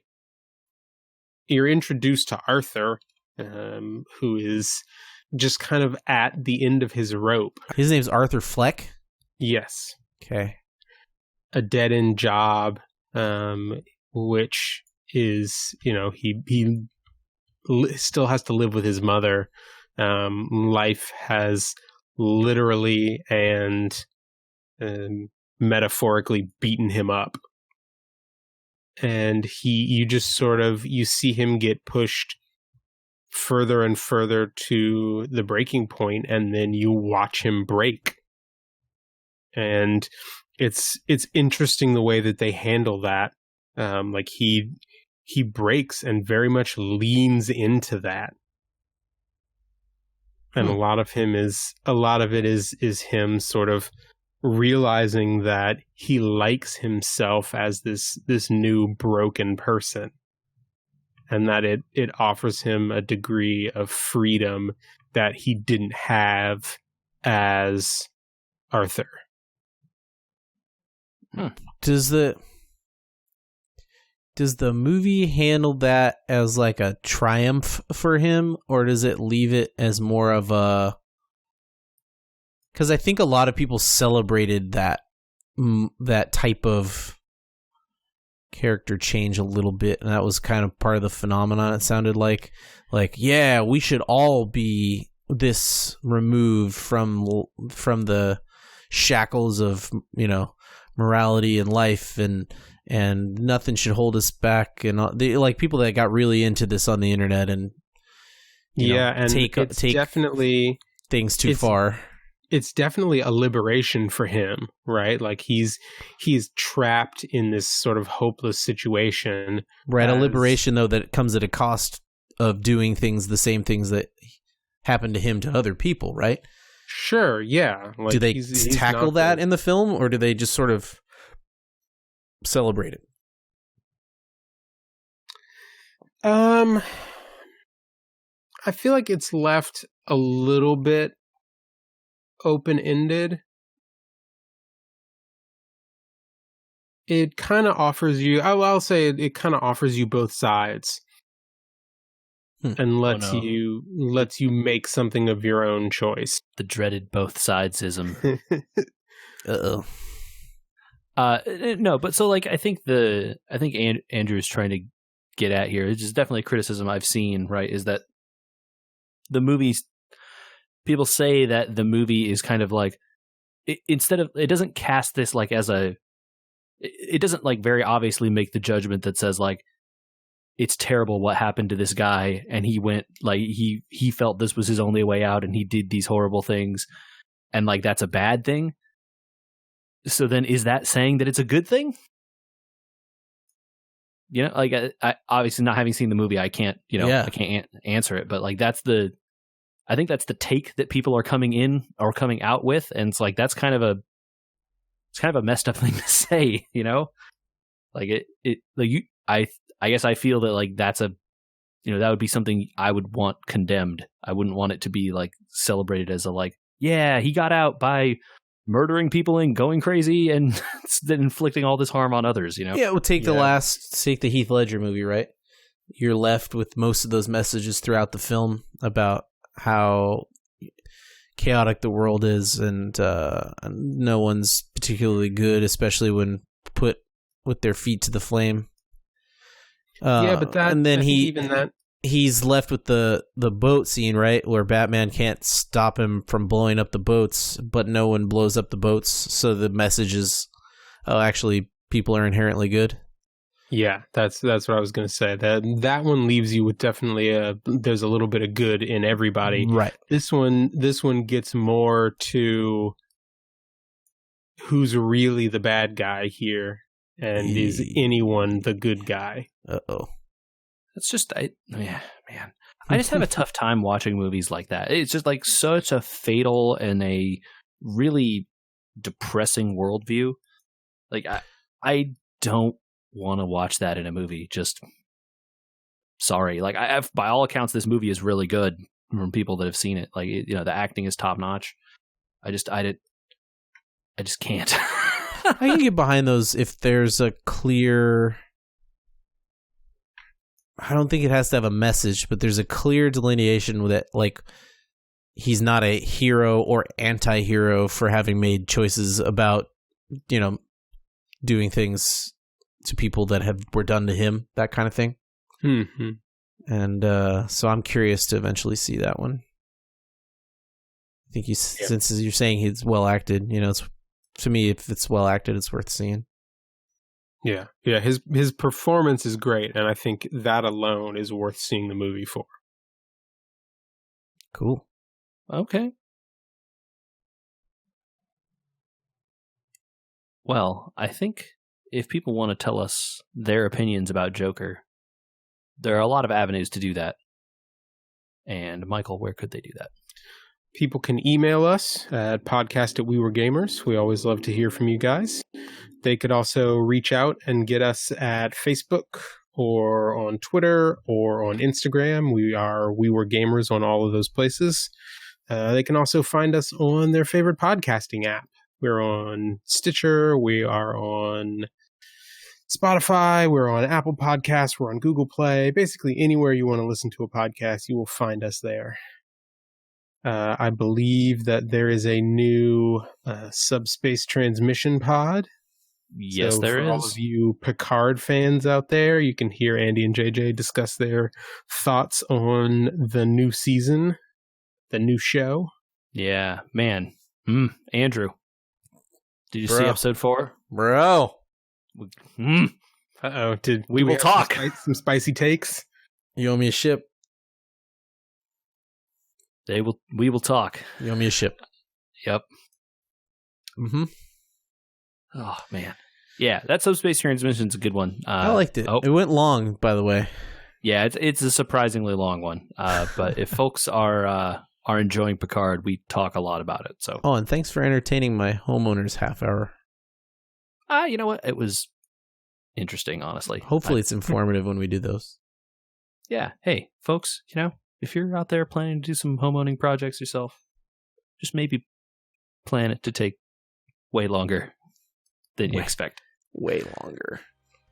you're introduced to Arthur, who is just kind of at the end of his rope. His name's Arthur Fleck? Yes. Okay. A dead-end job, which is, he still has to live with his mother. Life has literally and metaphorically beaten him up. And you just sort of, you see him get pushed further and further to the breaking point, and then you watch him break. And it's interesting the way that they handle that. Like he breaks and very much leans into that. And a lot of it is him sort of realizing that he likes himself as this new broken person, and that it offers him a degree of freedom that he didn't have as Arthur. Does the movie handle that as like a triumph for him, or does it leave it as more of a... Because I think a lot of people celebrated that type of character change a little bit, and that was kind of part of the phenomenon. It sounded like yeah, we should all be this removed from the shackles of morality and life, and nothing should hold us back, and like people that got really into this on the internet and take definitely things too far. It's definitely a liberation for him, right? Like he's trapped in this sort of hopeless situation. Right, a liberation though that comes at a cost of doing the same things that happened to him to other people, right? Sure, yeah. Like do they tackle that in the film, or do they just sort of celebrate it? I feel like it's left a little bit open-ended. It kind of offers you, I'll say it kind of offers you both sides. And lets you make something of your own choice. The dreaded both sidesism. Uh-oh. No, but so like I think Andrew's trying to get at here, which is definitely a criticism I've seen, right, is that the movies, people say that the movie is kind of like, it doesn't cast this like as it doesn't like very obviously make the judgment that says like, it's terrible what happened to this guy, and he went like he felt this was his only way out, and he did these horrible things, and like that's a bad thing. So then is that saying that it's a good thing? Like I obviously, not having seen the movie, I can't I can't answer it, but like I think that's the take that people are coming out with, and it's like that's kind of a messed up thing to say, like I guess I feel that like that's that would be something I would want condemned. I wouldn't want it to be like celebrated as a like, yeah, he got out by murdering people and going crazy and then inflicting all this harm on others, Yeah, it would take the Heath Ledger movie, right? you're left with most of those messages throughout the film about how chaotic the world is, and no one's particularly good, especially when put with their feet to the flame. But that, and then he's left with the boat scene, right, where Batman can't stop him from blowing up the boats, but no one blows up the boats. So the message is, oh, actually, people are inherently good. Yeah, that's what I was going to say. That one leaves you with definitely there's a little bit of good in everybody. Right. This one gets more to who's really the bad guy here, and is anyone the good guy? Uh-oh. It's just, man, I just have a tough time watching movies like that. It's just like such a fatal and a really depressing worldview. Like, I don't want to watch that in a movie. Just sorry. Like, by all accounts, this movie is really good from people that have seen it. Like, the acting is top notch. I just can't. I can get behind those if there's a clear. I don't think it has to have a message, but there's a clear delineation with it. Like, he's not a hero or anti-hero for having made choices about, doing things to people that were done to him, that kind of thing. Mm-hmm. And so I'm curious to eventually see that one. I think since you're saying he's well acted, to me, if it's well acted, it's worth seeing. Yeah. His performance is great, and I think that alone is worth seeing the movie for. Cool. Okay. Well, I think if people want to tell us their opinions about Joker, there are a lot of avenues to do that. And Michael, where could they do that? People can email us at podcast@WeWereGamers. We always love to hear from you guys. They could also reach out and get us at Facebook or on Twitter or on Instagram. We are We Were Gamers on all of those places. They can also find us on their favorite podcasting app. We're on Stitcher. We are on Spotify. We're on Apple Podcasts. We're on Google Play. Basically, anywhere you want to listen to a podcast, you will find us there. I believe that there is a new Subspace Transmission pod. Yes, so there for is. All of you Picard fans out there, you can hear Andy and JJ discuss their thoughts on the new season, the new show. Yeah, man. Andrew, did you see episode 4? Bro. Uh-oh. We will talk. Some spicy takes? You owe me a ship. We will talk. You owe me a ship. Yep. Mm-hmm. Oh, man. Yeah, that Subspace Transmission's a good one. I liked it. It went long, by the way. Yeah, it's a surprisingly long one. But if folks are enjoying Picard, we talk a lot about it. So. Oh, and thanks for entertaining my homeowner's half hour. You know what? It was interesting, honestly. Hopefully it's informative when we do those. Yeah. Hey, folks, if you're out there planning to do some homeowning projects yourself, just maybe plan it to take way longer than you expect. Way longer.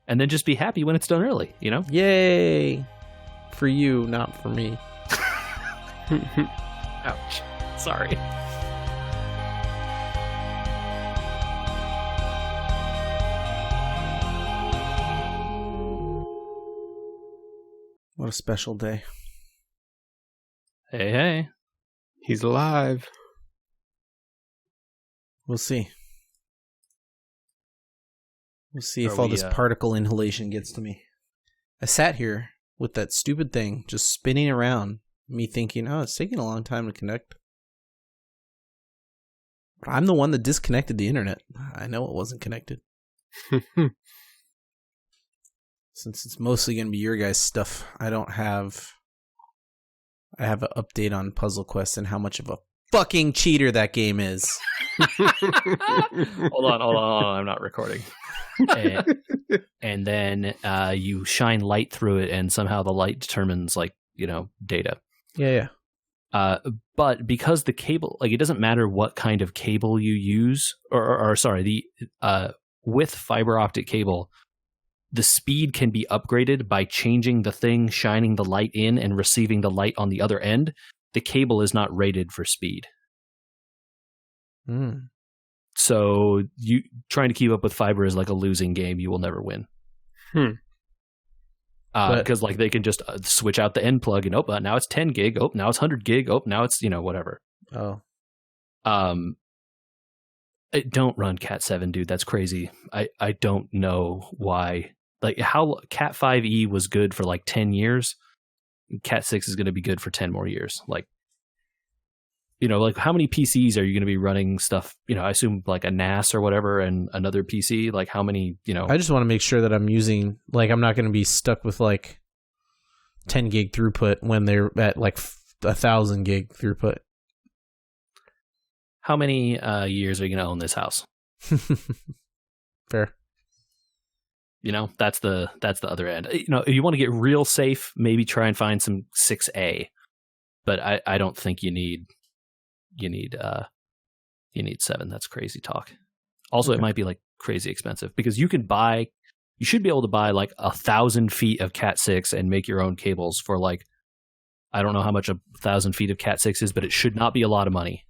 And then just be happy when it's done early, Yay! For you, not for me. Ouch. Sorry. What a special day. Hey. He's alive. We'll see. We'll see if all this particle inhalation gets to me. I sat here with that stupid thing just spinning around, me thinking, oh, it's taking a long time to connect. But I'm the one that disconnected the internet. I know it wasn't connected. Since it's mostly going to be your guys' stuff, I have an update on Puzzle Quest and how much of a fucking cheater that game is. Hold on. I'm not recording. And then you shine light through it, and somehow the light determines, data. Yeah. But because the cable, it doesn't matter what kind of cable you use, with fiber optic cable, the speed can be upgraded by changing the thing, shining the light in, and receiving the light on the other end. The cable is not rated for speed. So you trying to keep up with fiber is like a losing game. You will never win. Because like they can just switch out the end plug and now it's 10 gig. Now it's 100 gig. Now it's whatever. Don't run Cat 7, dude. That's crazy. I don't know why. Like how Cat 5e was good for like 10 years. Cat 6 is going to be good for 10 more years. Like, like how many PCs are you going to be running stuff? I assume like a NAS or whatever and another PC. Like how many, I just want to make sure that I'm using, like, I'm not going to be stuck with like 10 gig throughput when they're at like 1,000 gig throughput. How many years are you going to own this house? Fair. That's the other end. If you want to get real safe, maybe try and find some 6A. But I don't think you need 7. That's crazy talk. Also, It might be like crazy expensive because you should be able to buy like 1,000 feet of Cat 6 and make your own cables for like, I don't know how much 1,000 feet of Cat 6 is, but it should not be a lot of money.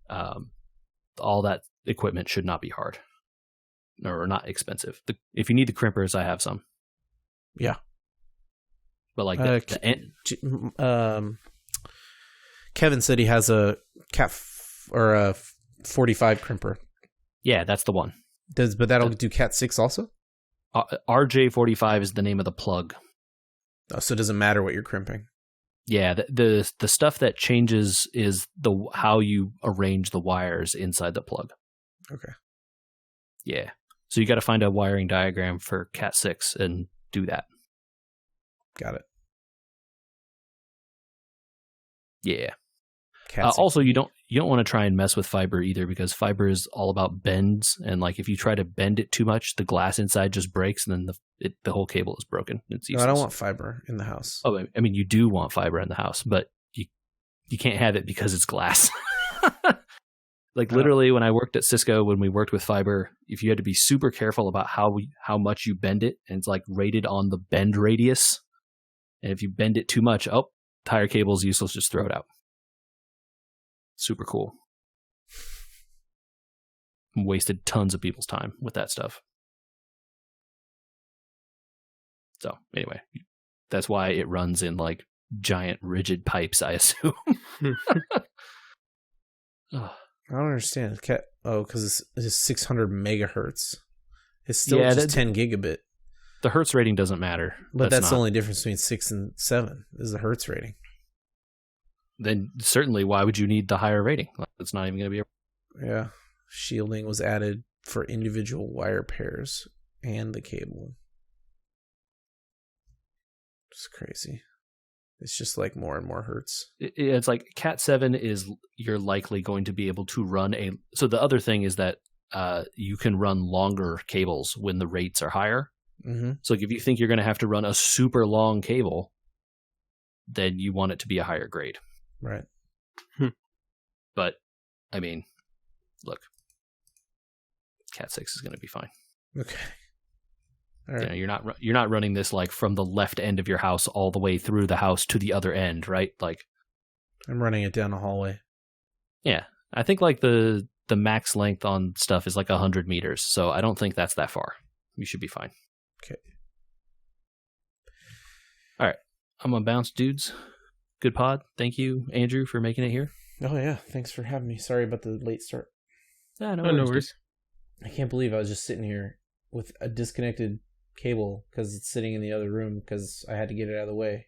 All that equipment should not be hard or not expensive. If you need the crimpers, I have some. Yeah. But like Kevin said he has a or a 45 crimper. Yeah, that's the one. But that'll do Cat 6 also? RJ45 is the name of the plug. Oh, so it doesn't matter what you're crimping. Yeah, the stuff that changes is how you arrange the wires inside the plug. Okay. Yeah. So you got to find a wiring diagram for Cat 6 and do that. Got it. Yeah. Also, you don't want to try and mess with fiber either because fiber is all about bends, and like if you try to bend it too much, the glass inside just breaks, and then the whole cable is broken. It's useless. No, I don't want fiber in the house. Oh, I mean, you do want fiber in the house, but you can't have it because it's glass. Like literally, when I worked at Cisco, when we worked with fiber, if you had to be super careful about how much you bend it, and it's like rated on the bend radius, and if you bend it too much, entire cable is useless. Just throw it out. Super cool. Wasted tons of people's time with that stuff. So anyway, that's why it runs in like giant rigid pipes, I assume. I don't understand. Because it's 600 megahertz. It's still just 10 gigabit. The hertz rating doesn't matter. But that's the only difference between 6 and 7 is the hertz rating. Then certainly, why would you need the higher rating? It's not even going to be Yeah. Shielding was added for individual wire pairs and the cable. It's crazy. It's just like more and more hertz. It's like Cat 7 is you're likely going to be able to run so the other thing is that you can run longer cables when the rates are higher. Mm-hmm. So like if you think you're going to have to run a super long cable, then you want it to be a higher grade. Right. But I mean, look, Cat 6 is going to be fine. Okay. All right. You're not running this like from the left end of your house all the way through the house to the other end, right? Like I'm running it down a hallway. Yeah. I think like the max length on stuff is like 100 meters. So I don't think that's that far. You should be fine. Okay. All right. I'm on bounce, dudes. Good pod. Thank you, Andrew, for making it here. Oh, yeah. Thanks for having me. Sorry about the late start. Yeah, no worries. I can't believe I was just sitting here with a disconnected cable because it's sitting in the other room because I had to get it out of the way.